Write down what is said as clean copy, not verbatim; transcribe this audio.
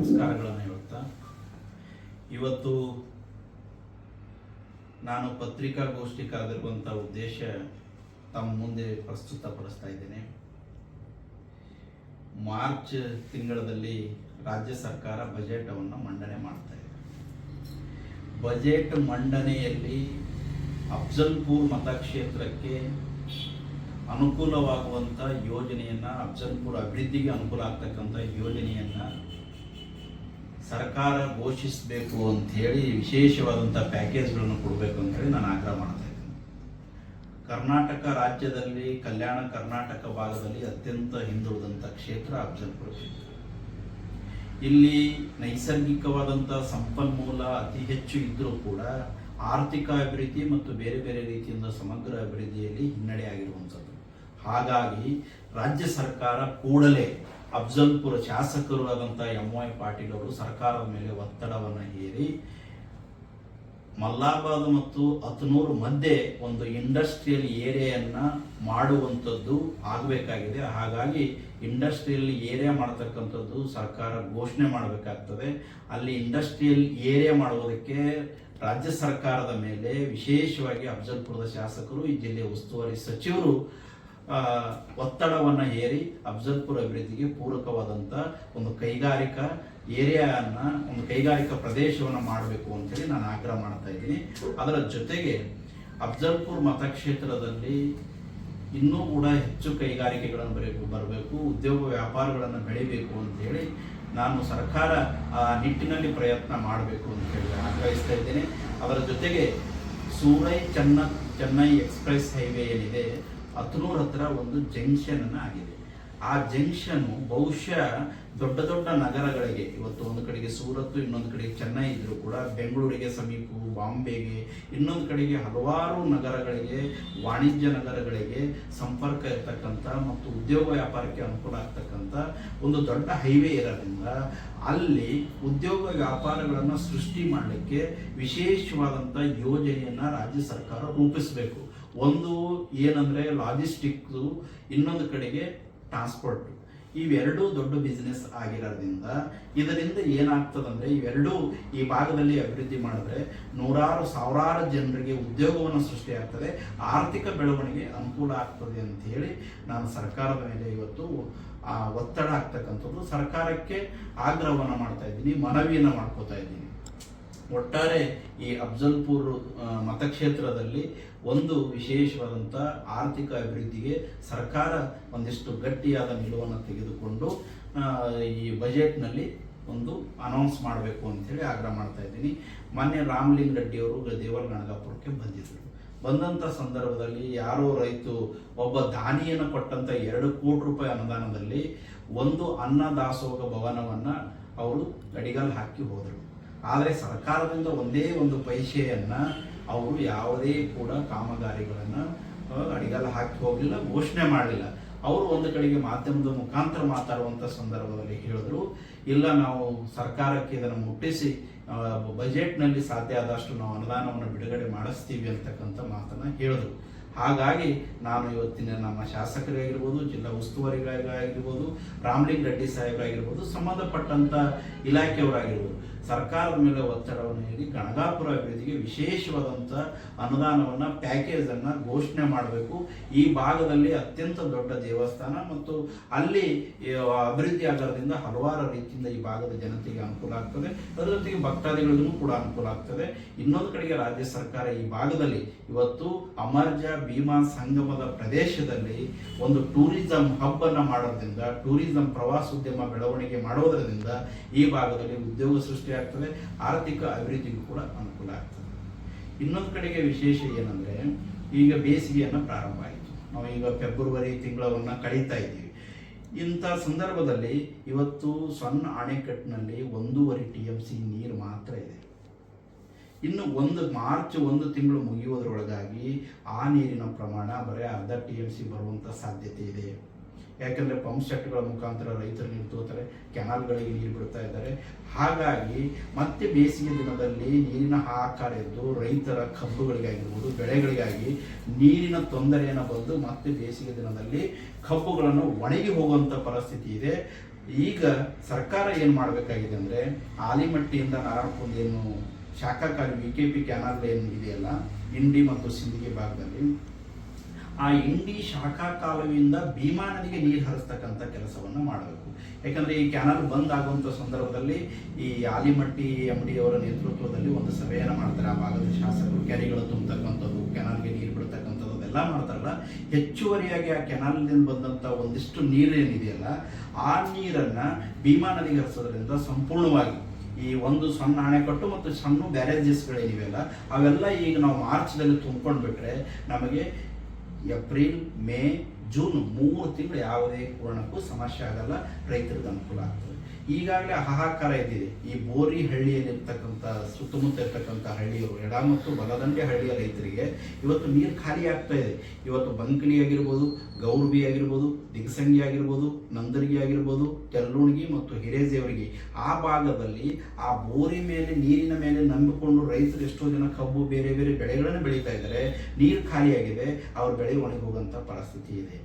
ನಮಸ್ಕಾರಗಳನ್ನು ಹೇಳುತ್ತಾ ಇವತ್ತು ನಾನು ಪತ್ರಿಕಾಗೋಷ್ಠಿ ಕರೆದಿರುವಂಥ ಉದ್ದೇಶ ತಮ್ಮ ಮುಂದೆ ಪ್ರಸ್ತುತಪಡಿಸ್ತಾ ಇದ್ದೇನೆ. ಮಾರ್ಚ್ ತಿಂಗಳಲ್ಲಿ ರಾಜ್ಯ ಸರ್ಕಾರ ಬಜೆಟನ್ನು ಮಂಡನೆ ಮಾಡ್ತಾ ಇದೆ. ಬಜೆಟ್ ಮಂಡನೆಯಲ್ಲಿ ಅಫ್ಜಲ್ಪುರ್ ಮತಕ್ಷೇತ್ರಕ್ಕೆ ಅನುಕೂಲವಾಗುವಂಥ ಯೋಜನೆಯನ್ನು, ಅಫ್ಜಲ್ಪುರ್ ಅಭಿವೃದ್ಧಿಗೆ ಅನುಕೂಲ ಆಗ್ತಕ್ಕಂಥ ಯೋಜನೆಯನ್ನು ಸರ್ಕಾರ ಘೋಷಿಸಬೇಕು ಅಂಥೇಳಿ ವಿಶೇಷವಾದಂಥ ಪ್ಯಾಕೇಜ್ಗಳನ್ನು ಕೊಡಬೇಕು ಅಂಥೇಳಿ ನಾನು ಆಗ್ರಹ ಮಾಡ್ತಾ ಇದ್ದೀನಿ. ಕರ್ನಾಟಕ ರಾಜ್ಯದಲ್ಲಿ ಕಲ್ಯಾಣ ಕರ್ನಾಟಕ ಭಾಗದಲ್ಲಿ ಅತ್ಯಂತ ಹಿಂದುಳಿದಂಥ ಕ್ಷೇತ್ರ ಅಫ್ಜಲ್ಪುರ ಕ್ಷೇತ್ರ. ಇಲ್ಲಿ ನೈಸರ್ಗಿಕವಾದಂಥ ಸಂಪನ್ಮೂಲ ಅತಿ ಹೆಚ್ಚು ಇದ್ದರೂ ಕೂಡ ಆರ್ಥಿಕ ಅಭಿವೃದ್ಧಿ ಮತ್ತು ಬೇರೆ ಬೇರೆ ರೀತಿಯಿಂದ ಸಮಗ್ರ ಅಭಿವೃದ್ಧಿಯಲ್ಲಿ ಹಿನ್ನಡೆ ಆಗಿರುವಂಥದ್ದು. ಹಾಗಾಗಿ ರಾಜ್ಯ ಸರ್ಕಾರ ಕೂಡಲೇ ಅಫ್ಜಲ್ಪುರ ಶಾಸಕರು ಆದಂಥ ಎಂ.ವೈ. ಪಾಟೀಲ್ ಅವರು ಸರ್ಕಾರದ ಮೇಲೆ ಒತ್ತಡವನ್ನು ಹೇರಿ ಮಲ್ಲಾಬಾದ್ ಮತ್ತು ಹತ್ನೂರು ಮಧ್ಯೆ ಒಂದು ಇಂಡಸ್ಟ್ರಿಯಲ್ ಏರಿಯಾವನ್ನು ಮಾಡುವಂಥದ್ದು ಆಗಬೇಕಾಗಿದೆ. ಹಾಗಾಗಿ ಇಂಡಸ್ಟ್ರಿಯಲ್ ಏರಿಯಾ ಮಾಡತಕ್ಕಂಥದ್ದು ಸರ್ಕಾರ ಘೋಷಣೆ ಮಾಡಬೇಕಾಗ್ತದೆ. ಅಲ್ಲಿ ಇಂಡಸ್ಟ್ರಿಯಲ್ ಏರಿಯಾ ಮಾಡುವುದಕ್ಕೆ ರಾಜ್ಯ ಸರ್ಕಾರದ ಮೇಲೆ ವಿಶೇಷವಾಗಿ ಅಫ್ಜಲ್ಪುರದ ಶಾಸಕರು, ಈ ಜಿಲ್ಲೆಯ ಉಸ್ತುವಾರಿ ಸಚಿವರು ಒತ್ತಡವನ್ನು ಹೇರಿ ಅಫ್ಜಲ್ಪುರ ಅಭಿವೃದ್ಧಿಗೆ ಪೂರಕವಾದಂಥ ಒಂದು ಕೈಗಾರಿಕಾ ಏರಿಯಾವನ್ನು, ಒಂದು ಕೈಗಾರಿಕಾ ಪ್ರದೇಶವನ್ನು ಮಾಡಬೇಕು ಅಂತೇಳಿ ನಾನು ಆಗ್ರಹ ಮಾಡ್ತಾ ಇದ್ದೀನಿ. ಅದರ ಜೊತೆಗೆ ಅಫ್ಜಲ್ಪುರ್ ಮತಕ್ಷೇತ್ರದಲ್ಲಿ ಇನ್ನೂ ಕೂಡ ಹೆಚ್ಚು ಕೈಗಾರಿಕೆಗಳನ್ನು ಬರಬೇಕು, ಉದ್ಯೋಗ ವ್ಯಾಪಾರಗಳನ್ನು ಬೆಳಿಬೇಕು ಅಂತೇಳಿ ನಾನು ಸರ್ಕಾರ ಆ ನಿಟ್ಟಿನಲ್ಲಿ ಪ್ರಯತ್ನ ಮಾಡಬೇಕು ಅಂತೇಳಿ ಆಗ್ರಹಿಸ್ತಾ ಇದ್ದೇನೆ. ಅದರ ಜೊತೆಗೆ ಸೂರೈ ಚೆನ್ನೈ ಎಕ್ಸ್ಪ್ರೆಸ್ ಹೈವೇ ಏನಿದೆ, ಹತ್ನೂರು ಹತ್ರ ಒಂದು ಜಂಕ್ಷನ್ ಆಗಿದೆ. ಆ ಜಂಕ್ಷನ್ನು ಬಹುಶಃ ದೊಡ್ಡ ದೊಡ್ಡ ನಗರಗಳಿಗೆ, ಇವತ್ತು ಒಂದು ಕಡೆಗೆ ಸೂರತ್, ಇನ್ನೊಂದು ಕಡೆಗೆ ಚೆನ್ನೈ ಇದ್ರೂ ಕೂಡ ಬೆಂಗಳೂರಿಗೆ ಸಮೀಪ, ಬಾಂಬೆಗೆ, ಇನ್ನೊಂದು ಕಡೆಗೆ ಹಲವಾರು ನಗರಗಳಿಗೆ, ವಾಣಿಜ್ಯ ನಗರಗಳಿಗೆ ಸಂಪರ್ಕ ಇರತಕ್ಕಂಥ ಮತ್ತು ಉದ್ಯೋಗ ವ್ಯಾಪಾರಕ್ಕೆ ಅನುಕೂಲ ಆಗ್ತಕ್ಕಂಥ ಒಂದು ದೊಡ್ಡ ಹೈವೇ ಇರೋದ್ರಿಂದ ಅಲ್ಲಿ ಉದ್ಯೋಗ ವ್ಯಾಪಾರಗಳನ್ನು ಸೃಷ್ಟಿ ಮಾಡಲಿಕ್ಕೆ ವಿಶೇಷವಾದಂಥ ಯೋಜನೆಯನ್ನು ರಾಜ್ಯ ಸರ್ಕಾರ ರೂಪಿಸಬೇಕು. ಒಂದು ಏನಂದರೆ ಲಾಜಿಸ್ಟಿಕ್ಸು, ಇನ್ನೊಂದು ಕಡೆಗೆ ಟ್ರಾನ್ಸ್ಪೋರ್ಟ್. ಇವೆರಡೂ ದೊಡ್ಡ ಬಿಸ್ನೆಸ್ ಆಗಿರೋದ್ರಿಂದ ಇದರಿಂದ ಏನಾಗ್ತದಂದರೆ ಇವೆರಡೂ ಈ ಭಾಗದಲ್ಲಿ ಅಭಿವೃದ್ಧಿ ಮಾಡಿದ್ರೆ ನೂರಾರು ಸಾವಿರಾರು ಜನರಿಗೆ ಉದ್ಯೋಗವನ್ನು ಸೃಷ್ಟಿಯಾಗ್ತದೆ, ಆರ್ಥಿಕ ಬೆಳವಣಿಗೆ ಅನುಕೂಲ ಆಗ್ತದೆ ಅಂತ ಹೇಳಿ ನಾನು ಸರ್ಕಾರದ ಮೇಲೆ ಇವತ್ತು ಒತ್ತಡ ಆಗ್ತಕ್ಕಂಥದ್ದು, ಸರ್ಕಾರಕ್ಕೆ ಆಗ್ರಹವನ್ನು ಮಾಡ್ತಾ ಇದ್ದೀನಿ, ಮನವಿಯನ್ನು ಮಾಡ್ಕೋತಾ ಇದ್ದೀನಿ. ಒಟ್ಟಾರೆ ಈ ಅಫ್ಜಲ್ಪುರ್ ಮತಕ್ಷೇತ್ರದಲ್ಲಿ ಒಂದು ವಿಶೇಷವಾದಂಥ ಆರ್ಥಿಕ ಅಭಿವೃದ್ಧಿಗೆ ಸರ್ಕಾರ ಒಂದಿಷ್ಟು ಗಟ್ಟಿಯಾದ ನಿಲುವನ್ನು ತೆಗೆದುಕೊಂಡು ಈ ಬಜೆಟ್ನಲ್ಲಿ ಒಂದು ಅನೌನ್ಸ್ ಮಾಡಬೇಕು ಅಂಥೇಳಿ ಆಗ್ರಹ ಮಾಡ್ತಾ ಇದ್ದೀನಿ. ಮಾನ್ಯ ರಾಮಲಿಂಗ ರೆಡ್ಡಿಯವರು ದೇವರ ಗಣಗಾಪುರಕ್ಕೆ ಬಂದಿದ್ದರು. ಬಂದಂಥ ಸಂದರ್ಭದಲ್ಲಿ ಯಾರೋ ರೈತರು ಒಬ್ಬ ದಾನಿಯನ್ನು ಕೊಟ್ಟಂಥ 2 ಕೋಟಿ ರೂಪಾಯಿ ಅನುದಾನದಲ್ಲಿ ಒಂದು ಅನ್ನದಾಸೋಹ ಭವನವನ್ನು ಅವರು ಅಡಿಗಲ್ ಹಾಕಿ ಹೋದರು. ಆದರೆ ಸರ್ಕಾರದಿಂದ ಒಂದೇ ಒಂದು ಪೈಸೆಯನ್ನು ಅವರು ಯಾವುದೇ ಕೂಡ ಕಾಮಗಾರಿಗಳನ್ನು ಅಡಿಗಲ್ ಹಾಕಿ ಹೋಗಲಿಲ್ಲ, ಘೋಷಣೆ ಮಾಡಲಿಲ್ಲ. ಅವರು ಒಂದು ಕಡೆಗೆ ಮಾಧ್ಯಮದ ಮುಖಾಂತರ ಮಾತಾಡುವಂಥ ಸಂದರ್ಭದಲ್ಲಿ ಹೇಳಿದ್ರು, ಇಲ್ಲ ನಾವು ಸರ್ಕಾರಕ್ಕೆ ಇದನ್ನು ಮುಟ್ಟಿಸಿ ಬಜೆಟ್ನಲ್ಲಿ ಸಾಧ್ಯ ಆದಷ್ಟು ನಾವು ಅನುದಾನವನ್ನು ಬಿಡುಗಡೆ ಮಾಡಿಸ್ತೀವಿ ಅಂತಕ್ಕಂಥ ಮಾತನ್ನು ಹೇಳಿದ್ರು. ಹಾಗಾಗಿ ನಾನು ಇವತ್ತಿನ ನಮ್ಮ ಶಾಸಕರಾಗಿರ್ಬೋದು, ಜಿಲ್ಲಾ ಉಸ್ತುವಾರಿಗಳಾಗಿರ್ಬೋದು, ರಾಮಲಿಂಗ ರೆಡ್ಡಿ ಸಾಹೇಬರಾಗಿರ್ಬೋದು, ಸಂಬಂಧಪಟ್ಟಂಥ ಇಲಾಖೆಯವರಾಗಿರ್ಬೋದು, ಸರ್ಕಾರದ ಮೇಲೆ ಒತ್ತಡವನ್ನು ಹೇರಿ ಗಣಗಾಪುರ ಅಭಿವೃದ್ಧಿಗೆ ವಿಶೇಷವಾದಂಥ ಅನುದಾನವನ್ನು, ಪ್ಯಾಕೇಜನ್ನು ಘೋಷಣೆ ಮಾಡಬೇಕು. ಈ ಭಾಗದಲ್ಲಿ ಅತ್ಯಂತ ದೊಡ್ಡ ದೇವಸ್ಥಾನ ಮತ್ತು ಅಲ್ಲಿ ಅಭಿವೃದ್ಧಿ ಆಗೋದ್ರಿಂದ ಹಲವಾರು ರೀತಿಯಿಂದ ಈ ಭಾಗದ ಜನತೆಗೆ ಅನುಕೂಲ ಆಗ್ತದೆ, ಅದರ ಜೊತೆಗೆ ಭಕ್ತಾದಿಗಳಿಗೂ ಕೂಡ ಅನುಕೂಲ ಆಗ್ತದೆ. ಇನ್ನೊಂದು ಕಡೆಗೆ ರಾಜ್ಯ ಸರ್ಕಾರ ಈ ಭಾಗದಲ್ಲಿ ಇವತ್ತು ಅಮರ್ಜ ಭೀಮಾ ಸಂಗಮದ ಪ್ರದೇಶದಲ್ಲಿ ಒಂದು ಟೂರಿಸಂ ಹಬ್ ಅನ್ನು ಮಾಡೋದ್ರಿಂದ, ಟೂರಿಸಂ ಪ್ರವಾಸೋದ್ಯಮ ಬೆಳವಣಿಗೆ ಮಾಡೋದ್ರಿಂದ ಈ ಭಾಗದಲ್ಲಿ ಉದ್ಯೋಗ ಸೃಷ್ಟಿ ಆಗ್ತದೆ, ಆರ್ಥಿಕ ಅಭಿವೃದ್ಧಿಗೂ ಕೂಡ ಅನುಕೂಲ ಆಗ್ತದೆ. ಇನ್ನೊಂದು ಕಡೆಗೆ ವಿಶೇಷ ಏನಂದ್ರೆ, ಈಗ ಬೇಸಿಗೆಯನ್ನು ಪ್ರಾರಂಭ ಆಯಿತು, ನಾವು ಈಗ ಫೆಬ್ರವರಿ ತಿಂಗಳನ್ನ ಕಳೀತಾ ಇದ್ದೀವಿ. ಇಂಥ ಸಂದರ್ಭದಲ್ಲಿ ಇವತ್ತು ಸಣ್ಣ ಅಣೆಕಟ್ಟಿನಲ್ಲಿ 1.5 TMC ನೀರು ಮಾತ್ರ ಇದೆ. ಇನ್ನು ಮಾರ್ಚ್ 1 ತಿಂಗಳು ಮುಗಿಯುವುದರೊಳಗಾಗಿ ಆ ನೀರಿನ ಪ್ರಮಾಣ ಬರೀ ಅರ್ಧ TMC ಬರುವಂಥ ಸಾಧ್ಯತೆ ಇದೆ. ಯಾಕಂದರೆ ಪಂಪ್ ಸೆಟ್ಗಳ ಮುಖಾಂತರ ರೈತರು ನೀರು ತಗೋತಾರೆ, ಕೆನಾಲ್ಗಳಿಗೆ ನೀರು ಬಿಡ್ತಾ ಇದ್ದಾರೆ. ಹಾಗಾಗಿ ಮತ್ತೆ ಬೇಸಿಗೆ ದಿನದಲ್ಲಿ ನೀರಿನ ಹಾಹಾಕಾರ ಎದ್ದು ರೈತರ ಕಬ್ಬುಗಳಿಗಾಗಿರ್ಬೋದು, ಬೆಳೆಗಳಿಗಾಗಿ ನೀರಿನ ತೊಂದರೆಯನ್ನು ಬಂದು ಮತ್ತೆ ಬೇಸಿಗೆ ದಿನದಲ್ಲಿ ಕಬ್ಬುಗಳನ್ನು ಒಣಗಿ ಹೋಗುವಂಥ ಪರಿಸ್ಥಿತಿ ಇದೆ. ಈಗ ಸರ್ಕಾರ ಏನು ಮಾಡಬೇಕಾಗಿದೆ ಅಂದರೆ ಆಲಿಮಟ್ಟಿಯಿಂದ ನಾರಾಯಣಪುರದ ಏನು ಶಾಖಾಕಾರಿ VKP ಕ್ಯಾನಲ್ ಏನು ಇದೆಯಲ್ಲ ಇಂಡಿ ಮತ್ತು ಸಿಂದಗಿ ಭಾಗದಲ್ಲಿ, ಆ ಇಂಡಿ ಶಾಖಾ ಕಾಲುವೆಯಿಂದ ಭೀಮಾ ನದಿಗೆ ನೀರು ಹರಿಸ್ತಕ್ಕಂಥ ಕೆಲಸವನ್ನು ಮಾಡಬೇಕು. ಯಾಕಂದರೆ ಈ ಕ್ಯಾನಲ್ ಬಂದ್ ಆಗುವಂಥ ಸಂದರ್ಭದಲ್ಲಿ ಈ ಆಲಿಮಟ್ಟಿ MD ಅವರ ನೇತೃತ್ವದಲ್ಲಿ ಒಂದು ಸಭೆಯನ್ನು ಮಾಡ್ತಾರೆ. ಆ ಭಾಗದ ಶಾಸಕರು ಕೆರೆಗಳು ತುಂಬತಕ್ಕಂಥದ್ದು, ಕೆನಾಲ್ಗೆ ನೀರು ಬಿಡ್ತಕ್ಕಂಥದ್ದು ಅದೆಲ್ಲ ಮಾಡ್ತಾರಲ್ಲ. ಹೆಚ್ಚುವರಿಯಾಗಿ ಆ ಕೆನಾಲ್ನಿಂದ ಬಂದಂಥ ಒಂದಿಷ್ಟು ನೀರೇನಿದೆಯಲ್ಲ ಆ ನೀರನ್ನು ಭೀಮಾ ನದಿಗೆ ಹರಿಸೋದ್ರಿಂದ ಸಂಪೂರ್ಣವಾಗಿ ಈ ಒಂದು ಸಣ್ಣ ಅಣೆಕಟ್ಟು ಮತ್ತು ಸಣ್ಣ ಬ್ಯಾರೇಜಸ್ಗಳೇನಿವೆಯಲ್ಲ ಅವೆಲ್ಲ ಈಗ ನಾವು ಮಾರ್ಚ್ದಲ್ಲಿ ತುಂಬ್ಕೊಂಡು ಬಿಟ್ರೆ ನಮಗೆ ಏಪ್ರಿಲ್, ಮೇ, ಜೂನ್ 3 ತಿಂಗಳು ಯಾವುದೇ ಕಾರಣಕ್ಕೂ ಸಮಸ್ಯೆ ಆಗಲ್ಲ, ರೈತರಿಗೆ ಅನುಕೂಲ ಆಗ್ತದೆ. ಈಗಾಗಲೇ ಹಾಹಾಕಾರ ಇದ್ದಿದೆ. ಈ ಬೋರಿ ಹಳ್ಳಿಯಲ್ಲಿರ್ತಕ್ಕಂಥ ಸುತ್ತಮುತ್ತ ಇರ್ತಕ್ಕಂಥ ಹಳ್ಳಿಯವರು, ಎಡ ಮತ್ತು ಬಲದಂಡೆ ಹಳ್ಳಿಯ ರೈತರಿಗೆ ಇವತ್ತು ನೀರು ಖಾಲಿ ಆಗ್ತಾ ಇದೆ. ಇವತ್ತು ಬಂಕಲಿ ಆಗಿರ್ಬೋದು, ಗೌರ್ಬಿ ಆಗಿರ್ಬೋದು, ದಿಗಸಂಗಿ ಆಗಿರ್ಬೋದು, ನಂದರ್ಗಿ ಆಗಿರ್ಬೋದು, ತೆಲ್ಲುಣಗಿ ಮತ್ತು ಹಿರೇದೇವರಿಗೆ ಆ ಭಾಗದಲ್ಲಿ ಆ ಬೋರಿ ಮೇಲೆ ನೀರಿನ ಮೇಲೆ ನಂಬಿಕೊಂಡು ರೈತರು ಎಷ್ಟೋ ಜನ ಕಬ್ಬು ಬೇರೆ ಬೇರೆ ಬೆಳೆಗಳನ್ನು ಬೆಳೀತಾ ಇದ್ದಾರೆ. ನೀರು ಖಾಲಿಯಾಗಿದೆ, ಅವ್ರ ಬೆಳೆ ಒಣಗಿ ಹೋಗುವಂಥ ಪರಿಸ್ಥಿತಿ ಇದೆ.